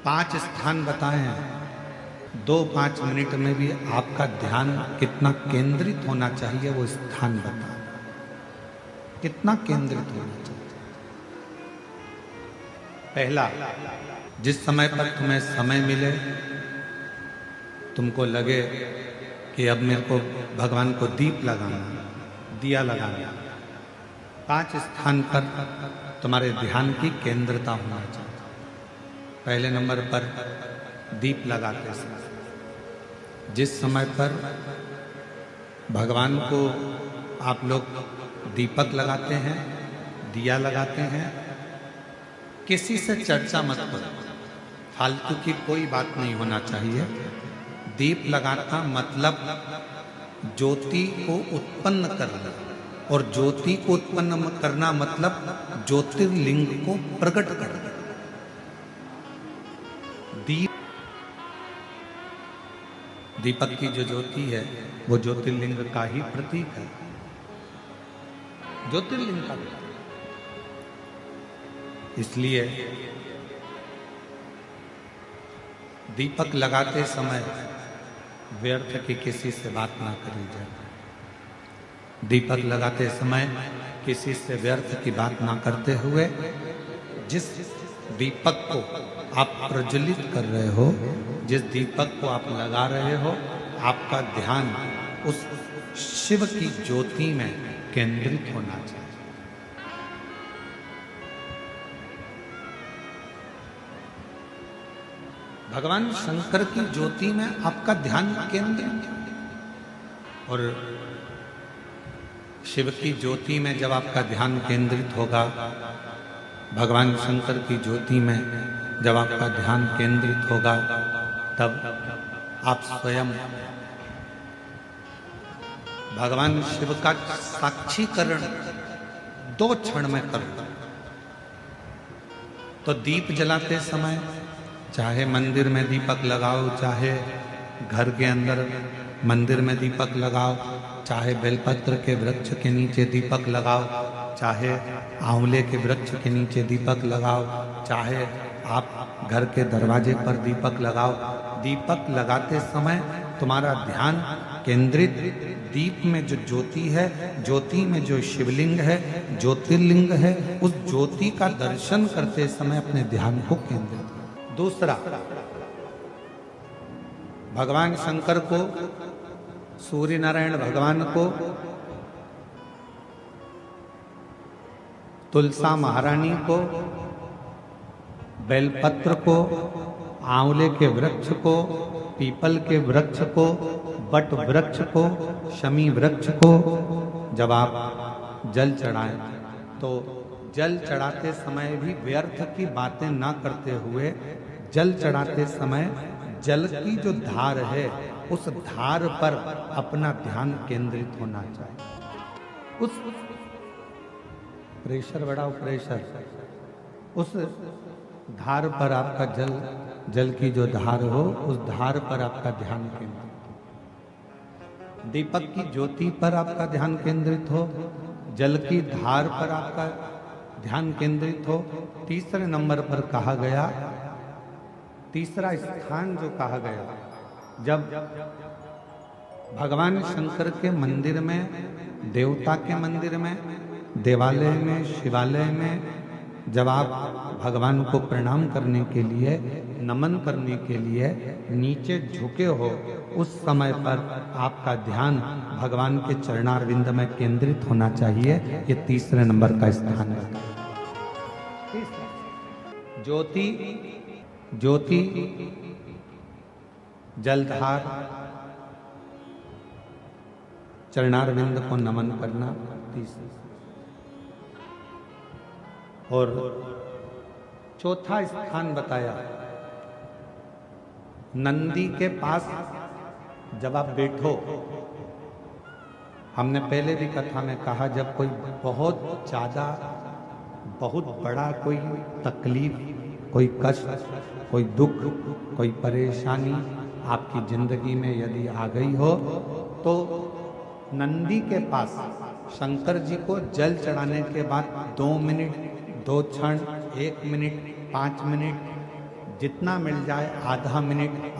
5 स्थान बताए हैं। 2-5 मिनट में भी आपका ध्यान कितना केंद्रित होना चाहिए वो स्थान बता, कितना केंद्रित होना चाहिए। पहला, जिस समय पर तुम्हें समय मिले, तुमको लगे कि अब मेरे को भगवान को दीप लगाना, दिया लगाना, 5 स्थान पर तुम्हारे ध्यान की केंद्रता होना चाहिए। पहले नंबर पर दीप लगाते समय, जिस समय पर भगवान को आप लोग दीपक लगाते हैं, दिया लगाते हैं, किसी से चर्चा मत करो, फालतू की कोई बात नहीं होना चाहिए। दीप लगाना मतलब ज्योति को उत्पन्न करना, और ज्योति को उत्पन्न करना मतलब ज्योतिर्लिंग को प्रकट करना। दीपक की जो ज्योति है वो ज्योतिर्लिंग का ही प्रतीक है, ज्योतिर्लिंग का प्रतीक। इसलिए दीपक लगाते समय व्यर्थ की किसी से बात ना करी जाए। दीपक लगाते समय किसी से व्यर्थ की बात ना करते हुए जिस दीपक को आप प्रज्वलित कर रहे हो, जिस दीपक को आप लगा रहे हो, आपका ध्यान उस शिव की ज्योति में केंद्रित होना चाहिए। भगवान शंकर की ज्योति में आपका ध्यान केंद्रित, और शिव की ज्योति में जब आपका ध्यान केंद्रित होगा, भगवान शंकर की ज्योति में जब आपका ध्यान केंद्रित होगा, तब आप स्वयं भगवान शिव का साक्षीकरण 2 क्षण में कर लो। तो दीप जलाते समय चाहे मंदिर में दीपक लगाओ, चाहे घर के अंदर मंदिर में दीपक लगाओ, चाहे बेलपत्र के वृक्ष के नीचे दीपक लगाओ, चाहे आंवले के वृक्ष के नीचे दीपक लगाओ, चाहे आप घर के दरवाजे पर दीपक लगाओ। दीपक लगाते समय तुम्हारा ध्यान केंद्रित दीप में जो ज्योति है, ज्योति में जो शिवलिंग है, ज्योतिर्लिंग है, उस ज्योति का दर्शन करते समय अपने ध्यान को केंद्रित। दूसरा, भगवान शंकर को, सूर्य नारायण भगवान को, तुलसा महारानी को, बेलपत्र को, आंवले के वृक्ष को, पीपल के वृक्ष को, बट वृक्ष को, शमी वृक्ष को जब आप जल चढ़ाएं, तो जल चढ़ाते समय भी व्यर्थ की बातें ना करते हुए, जल चढ़ाते समय जल की जो धार है उस धार पर अपना ध्यान केंद्रित होना चाहिए। उस प्रेशर बढ़ाओ, प्रेशर, उस धार पर आपका जल की जो धार हो, उस धार पर आपका ध्यान केंद्रित हो। दीपक की ज्योति पर आपका ध्यान केंद्रित हो, जल की धार पर आपका ध्यान केंद्रित हो। तीसरे नंबर पर कहा गया, तीसरा स्थान जो कहा गया, जब भगवान शंकर के मंदिर में, देवता के मंदिर में, देवालय में, शिवालय में जब आप भगवान को प्रणाम करने के लिए, नमन करने के लिए नीचे झुके हो, उस समय पर आपका ध्यान भगवान के चरणारविंद में केंद्रित होना चाहिए। ये तीसरे नंबर का स्थान है। ज्योति, ज्योति, जलधार, चरणारविंद को नमन करना तीसरा। और चौथा स्थान बताया, नंदी के पास जब आप बैठो, हमने पहले भी कथा में कहा, जब कोई बहुत ज्यादा, बहुत बड़ा कोई तकलीफ, कोई कष्ट, कोई दुख, कोई परेशानी आपकी जिंदगी में यदि आ गई हो, तो नंदी के पास शंकर जी को जल चढ़ाने के बाद 2 मिनट, 2 क्षण, 1 मिनट, 5 मिनट जितना मिल जाए आधा मिनट